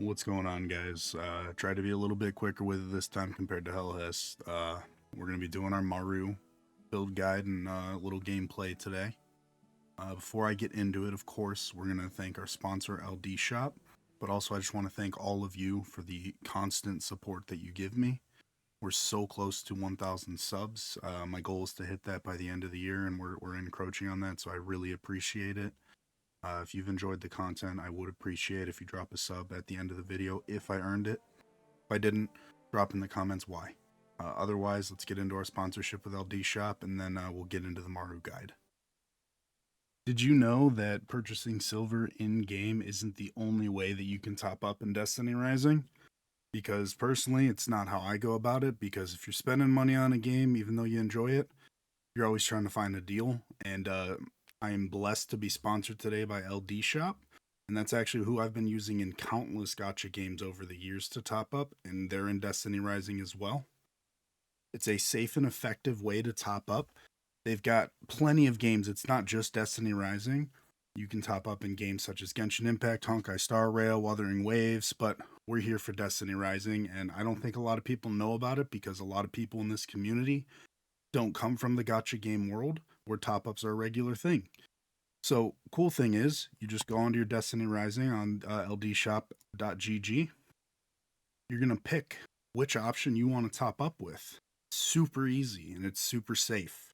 What's going on, guys? Try to be a little bit quicker with it this time compared to Hellhest. We're going to be doing our Maru build guide and a little gameplay today. Before I get into it, of course, we're going to thank our sponsor, LDShop, but also I just want to thank all of you for the constant support that you give me. We're so close to 1,000 subs. My goal is to hit that by the end of the year, and we're encroaching on that, so I really appreciate it. If you've enjoyed the content, I would appreciate if you drop a sub at the end of the video if I earned it. If I didn't, drop in the comments why. Otherwise, let's get into our sponsorship with LDShop, and then we'll get into the Maru guide. Did you know that purchasing silver in-game isn't the only way that you can top up in Destiny Rising? Because personally, it's not how I go about it, because if you're spending money on a game, even though you enjoy it, you're always trying to find a deal, and I am blessed to be sponsored today by LDShop, and that's actually who I've been using in countless gacha games over the years to top up, and they're in Destiny Rising as well. It's a safe and effective way to top up. They've got plenty of games. It's not just Destiny Rising. You can top up in games such as Genshin Impact, Honkai Star Rail, Wuthering Waves, but we're here for Destiny Rising, and I don't think a lot of people know about it because a lot of people in this community don't come from the gacha game world where top-ups are a regular thing. So, cool thing is, you just go onto your Destiny Rising on ldshop.gg. You're going to pick which option you want to top up with. Super easy, and it's super safe.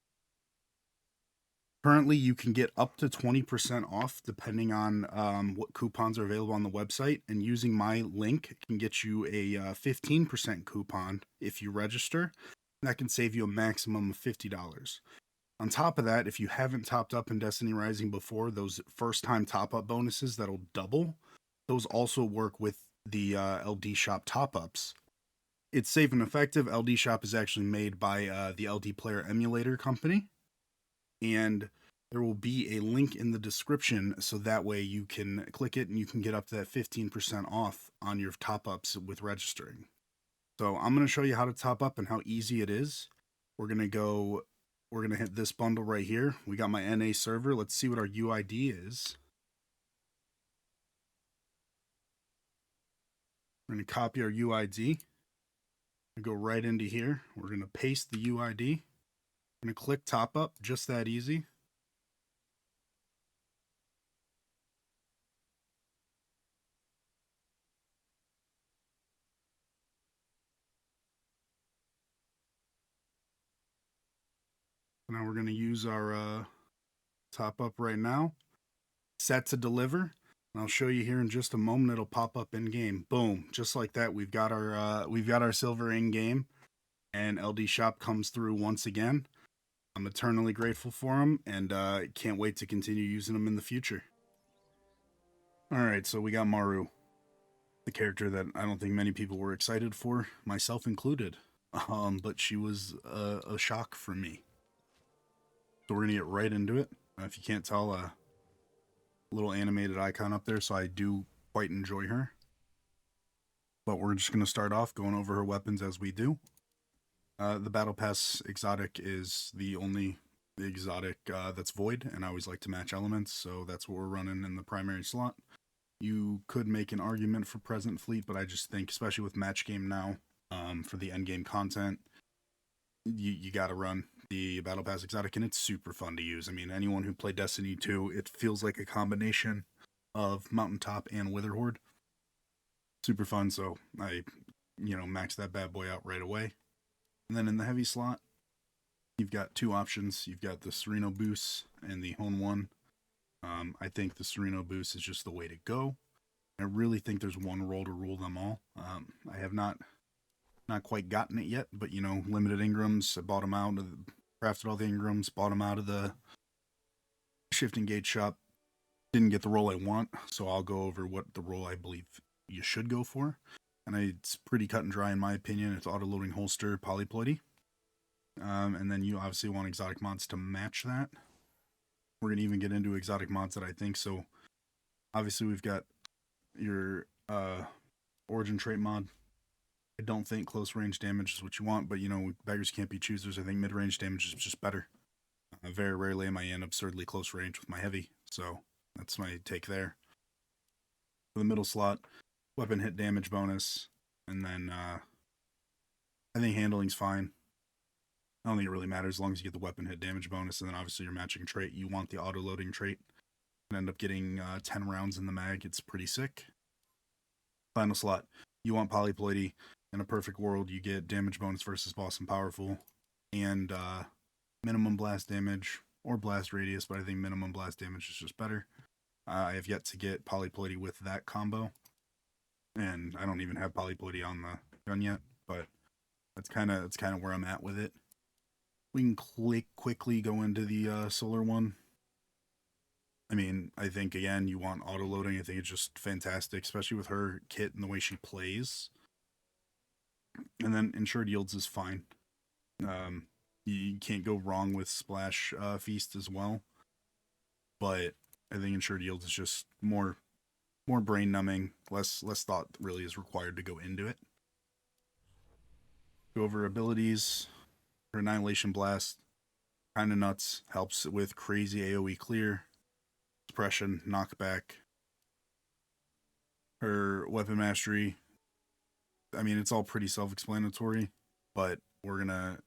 Currently, you can get up to 20% off depending on what coupons are available on the website, and using my link can get you a 15% coupon if you register. That can save you a maximum of $50. On top of that, if you haven't topped up in Destiny Rising before, those first-time top-up bonuses that'll double, those also work with the LDShop top-ups. It's safe and effective. LDShop is actually made by the LD Player Emulator Company, and there will be a link in the description so that way you can click it and you can get up to that 15% off on your top-ups with registering. So I'm going to show you how to top up and how easy it is. We're going to hit this bundle right here. We got my NA server. Let's see what our UID is. We're going to copy our UID. Go right into here. We're going to paste the UID. We're going to click top up, just that easy. Now we're going to use our top up right now. Set to deliver. And I'll show you here in just a moment. It'll pop up in game. Boom, just like that. We've got our silver in game, and LDShop comes through once again. I'm eternally grateful for them, and can't wait to continue using them in the future. All right, so we got Maru, the character that I don't think many people were excited for, myself included. But she was a shock for me. So we're gonna get right into it. If you can't tell, a little animated icon up there, so I do quite enjoy her. But we're just gonna start off going over her weapons as we do. The Battle Pass exotic is the only exotic that's void, and I always like to match elements, so that's what we're running in the primary slot. You could make an argument for Present Fleet, but I just think, especially with match game now, for the endgame content, you gotta run the Battle Pass exotic, and it's super fun to use. I mean, anyone who played Destiny 2, it feels like a combination of Mountaintop and Witherhoard. Super fun, so I, maxed that bad boy out right away. And then in the heavy slot, you've got two options. You've got the Sereno Boost and the Hone 1. I think the Sereno Boost is just the way to go. I really think there's one role to rule them all. I have not quite gotten it yet, but limited Ingrams. I bought them out, crafted all the Ingrams, bought them out of the shifting gate shop. Didn't get the role I want, so I'll go over what the role I believe you should go for. And it's pretty cut and dry in my opinion. It's auto-loading holster, polyploidy. And then you obviously want exotic mods to match that. We're going to even get into exotic mods that I think. So obviously we've got your origin trait mod. I don't think close range damage is what you want, but beggars can't be choosers. I think mid range damage is just better. Very rarely am I in absurdly close range with my heavy, so that's my take there. For the middle slot, weapon hit damage bonus, and then I think handling's fine. I don't think it really matters as long as you get the weapon hit damage bonus, and then obviously your matching trait. You want the auto-loading trait. And end up getting 10 rounds in the mag. It's pretty sick. Final slot. You want polyploidy. In a perfect world, you get damage bonus versus boss and powerful, and minimum blast damage, or blast radius, but I think minimum blast damage is just better. I have yet to get polyploidy with that combo, and I don't even have polyploidy on the gun yet, but that's kind of where I'm at with it. We can quickly go into the solar one. I mean, I think, again, you want auto-loading. I think it's just fantastic, especially with her kit and the way she plays. And then Ensured Yields is fine. You can't go wrong with Splash Feast as well. But I think Ensured Yields is just more brain-numbing. Less thought really is required to go into it. Go over abilities. Her Annihilation Blast, kind of nuts. Helps with crazy AoE clear. Suppression, knockback. Her weapon mastery, I mean, it's all pretty self-explanatory, but we're gonna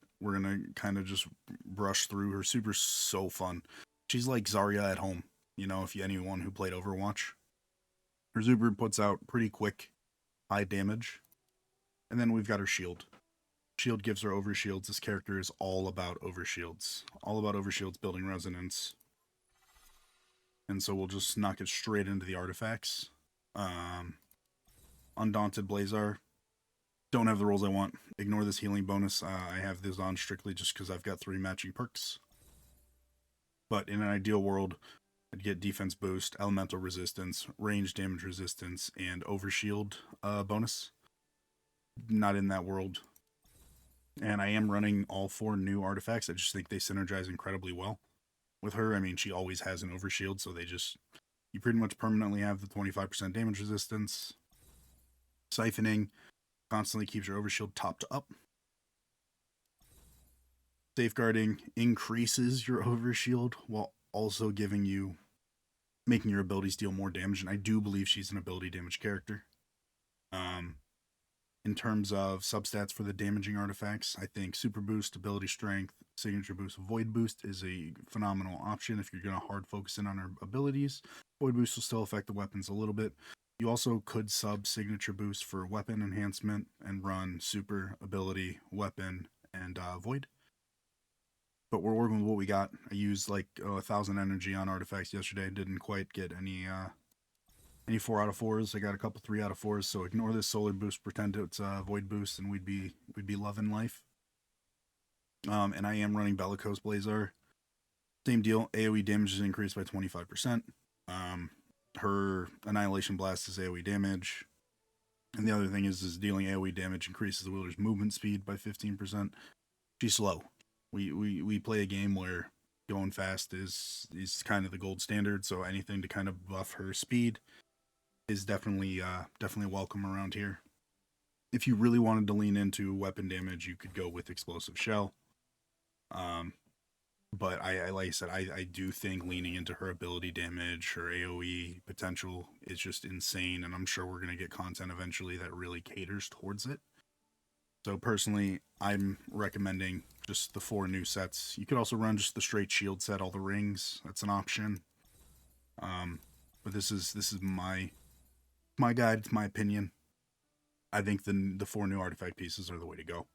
kind of just brush through. Her super's so fun. She's like Zarya at home, you know, if anyone who played Overwatch. Her super puts out pretty quick, high damage. And then we've got her shield. Shield gives her overshields. This character is all about overshields. All about overshields building resonance. And so we'll just knock it straight into the artifacts. Undaunted Blazar. Don't have the rolls I want. Ignore this healing bonus. I have this on strictly just because I've got 3 matching perks. But in an ideal world, I'd get defense boost, elemental resistance, range damage resistance, and overshield bonus. Not in that world. And I am running all 4 new artifacts. I just think they synergize incredibly well with her. I mean, she always has an overshield, so you pretty much permanently have the 25% damage resistance. Siphoning constantly keeps your overshield topped up. Safeguarding increases your overshield while also making your abilities deal more damage, and I do believe she's an ability damage character. In terms of substats for the damaging artifacts, I think Super Boost, Ability Strength, Signature Boost, Void Boost is a phenomenal option if you're going to hard focus in on her abilities. Void Boost will still affect the weapons a little bit. You also could sub Signature Boost for weapon enhancement and run Super, Ability, Weapon, and Void. But we're working with what we got. I used like 1,000 energy on artifacts yesterday. Didn't quite get any 4 out of 4s. I got a couple 3 out of 4s. So ignore this solar boost. Pretend it's void boost, and we'd be loving life. And I am running Bellicose Blazar. Same deal. AoE damage is increased by 25%. Her Annihilation Blast is AoE damage. And the other thing is dealing AoE damage increases the wielder's movement speed by 15%. She's slow. We play a game where going fast is kind of the gold standard, so anything to kind of buff her speed is definitely welcome around here. If you really wanted to lean into weapon damage, you could go with Explosive Shell. But I like I said, I do think leaning into her ability damage, her AoE potential is just insane, and I'm sure we're going to get content eventually that really caters towards it. So personally, I'm recommending just the 4 new sets. You could also run just the straight shield set, all the rings. That's an option. But this is my guide. It's my opinion. I think the 4 new artifact pieces are the way to go.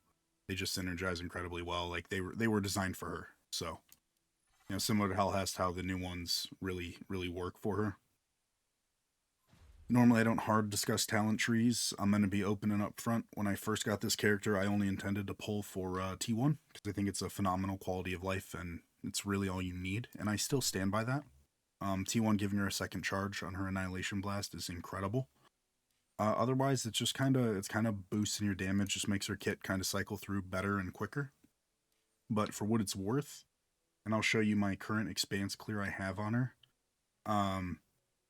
They just synergize incredibly well. Like they were designed for her. So, you know, similar to Hellhast, how the new ones really work for her. Normally, I don't hard discuss talent trees. I'm going to be open and upfront. When I first got this character, I only intended to pull for T1 because I think it's a phenomenal quality of life and it's really all you need. And I still stand by that. T1 giving her a second charge on her Annihilation Blast is incredible. Otherwise, it's kind of boosting your damage, just makes her kit kind of cycle through better and quicker. But for what it's worth, and I'll show you my current Expanse clear I have on her.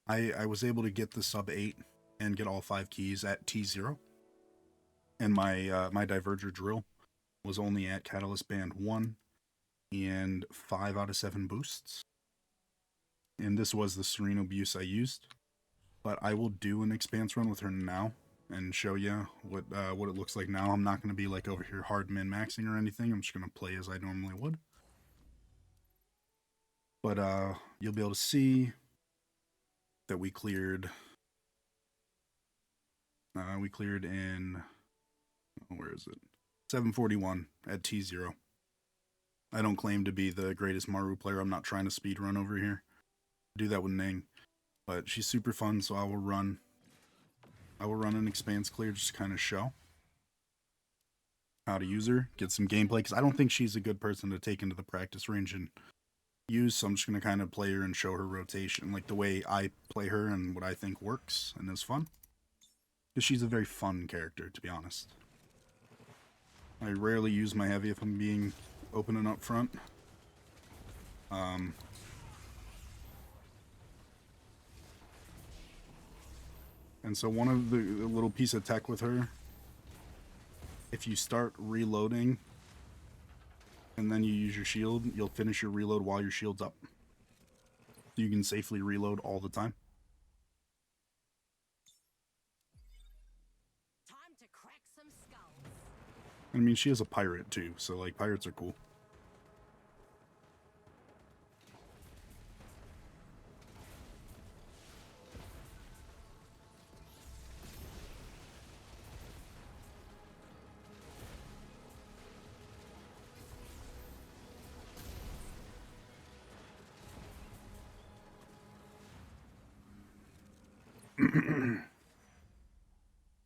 I was able to get the sub 8 and get all 5 keys at T0. And my my Diverger drill was only at Catalyst Band 1 and 5 out of 7 boosts. And this was the Serene Abuse I used. but I will do an Expanse run with her now and show you what it looks like now. I'm not going to be like over here hard min-maxing or anything. I'm just going to play as I normally would. But you'll be able to see that we cleared in, where is it? 741 at T0. I don't claim to be the greatest Maru player. I'm not trying to speed run over here. I do that with Ning. But she's super fun, so I will run an Expanse clear just to kind of show how to use her, get some gameplay, because I don't think she's a good person to take into the practice range and use, so I'm just going to kind of play her and show her rotation, like the way I play her and what I think works and is fun. Because she's a very fun character, to be honest. I rarely use my heavy if I'm being open and up front. And so one of the little piece of tech with her, if you start reloading and then you use your shield, you'll finish your reload while your shield's up. So you can safely reload all the time. Time to crack some skulls. I mean, she is a pirate too, so like pirates are cool.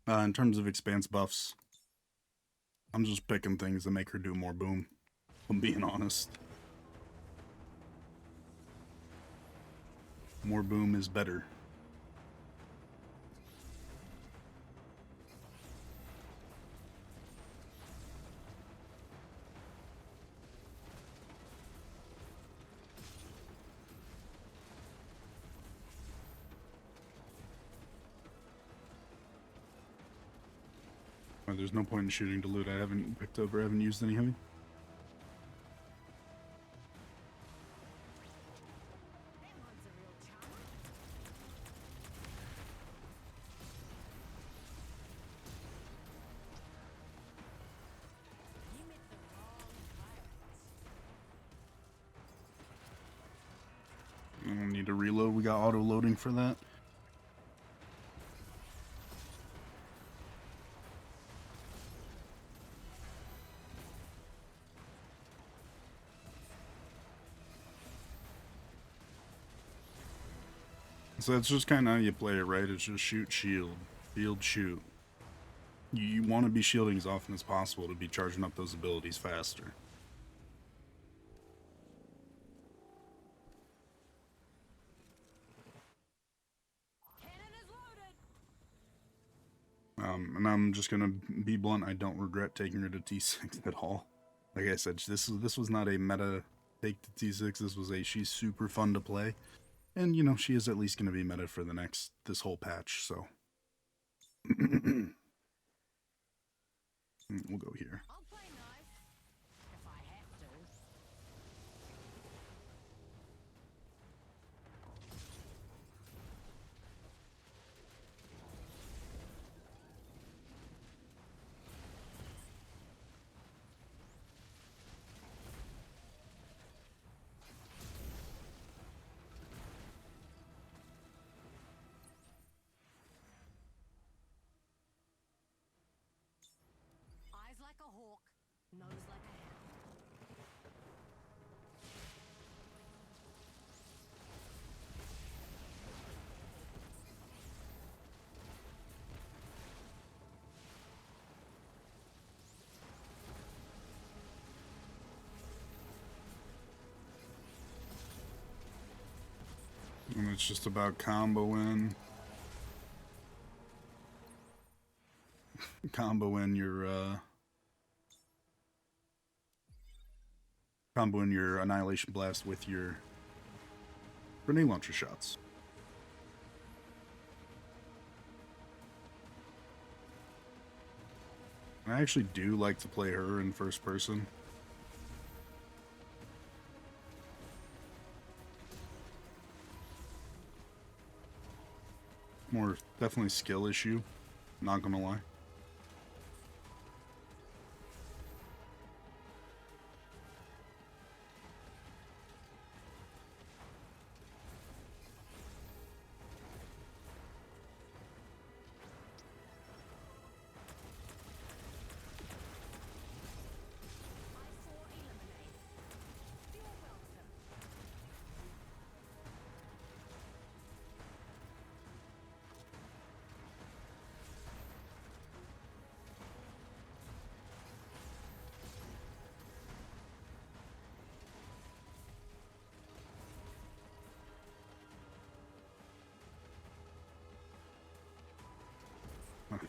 In terms of Expanse buffs, I'm just picking things that make her do more boom, if I'm being honest. More boom is better. There's no point in shooting to loot. I haven't picked up or haven't used any heavy. I don't need to reload. We got auto loading for that. So that's just kind of how you play it, right? It's just shoot, shield, shoot. You want to be shielding as often as possible to be charging up those abilities faster. And I'm just gonna be blunt. I don't regret taking her to T6 at all. Like I said, this was not a meta take to T6. This was a she's super fun to play, and you know she is at least gonna be meta for this whole patch. So we'll go here. I'll play nice if I have to. Eyes like a hawk, nose like a hound. And it's just about comboing your Annihilation Blast with your grenade launcher shots. I actually do like to play her in first person. Definitely skill issue. Not gonna lie.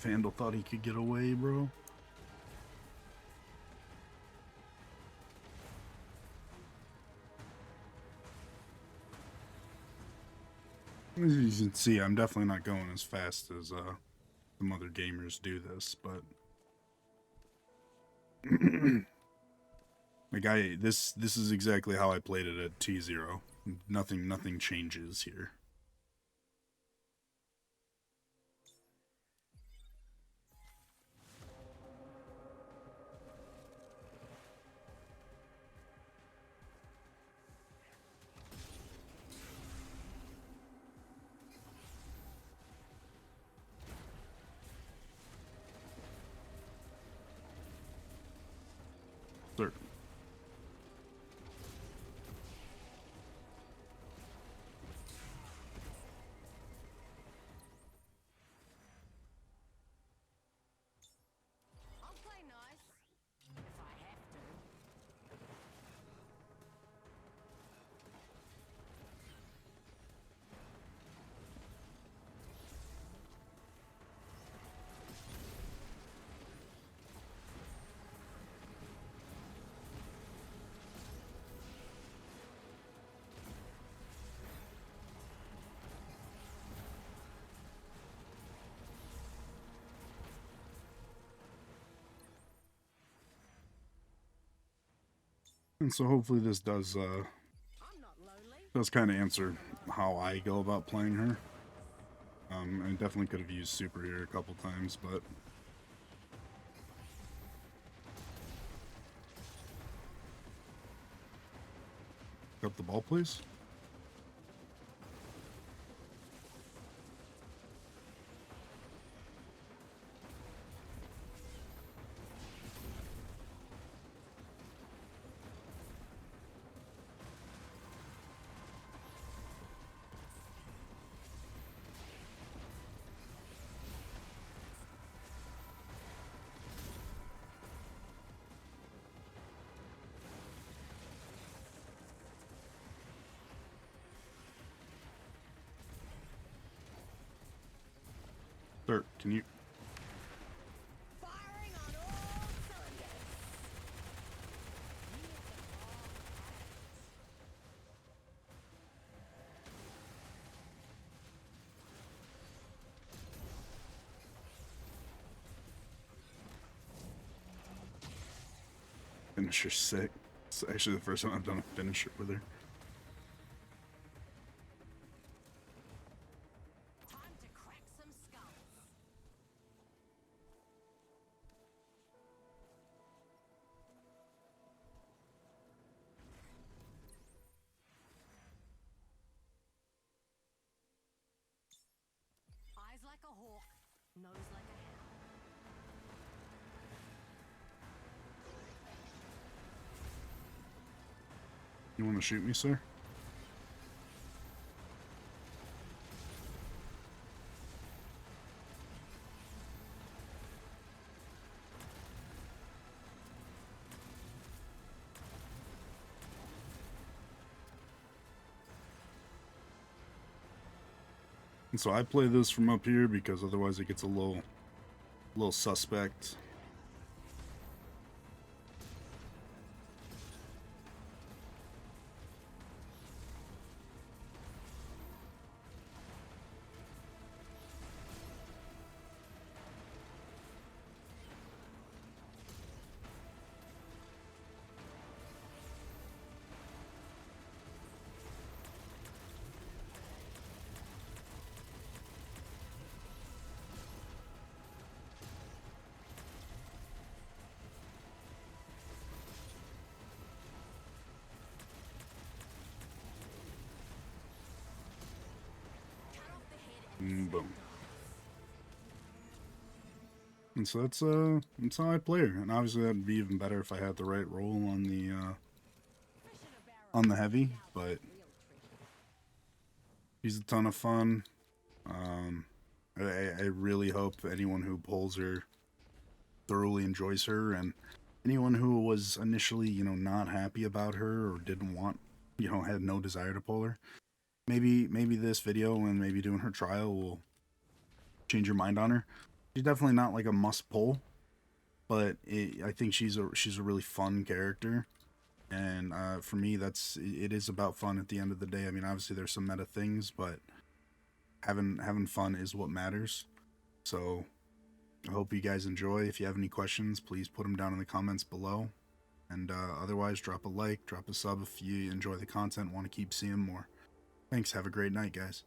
Vandal thought he could get away, bro. As you can see, I'm definitely not going as fast as some other gamers do this, but like this is exactly how I played it at T0. Nothing changes here. Sir. I'll play nice if I have to. And so hopefully this does I'm not lonely. kind of answer how I go about playing her. I definitely could have used super here a couple times, but up the ball, please. Sir, can you? Firing on all cylinders. Finisher sick. It's actually the first time I've done a finisher with her. Time to crack some skulls. Eyes like a hawk, nose like a hound. You want to shoot me, sir? And so I play this from up here because otherwise it gets a little suspect. Boom. And so that's how I play her. And obviously that'd be even better if I had the right roll on the heavy, but she's a ton of fun. I really hope anyone who pulls her thoroughly enjoys her, and anyone who was initially, not happy about her or didn't want, had no desire to pull her. Maybe this video and maybe doing her trial will change your mind on her. She's definitely not like a must pull, but I think she's a really fun character, and for me, it is about fun at the end of the day. I mean, obviously there's some meta things, but having fun is what matters. So I hope you guys enjoy. If you have any questions, please put them down in the comments below. And otherwise, drop a like, drop a sub if you enjoy the content, want to keep seeing more. Thanks. Have a great night, guys.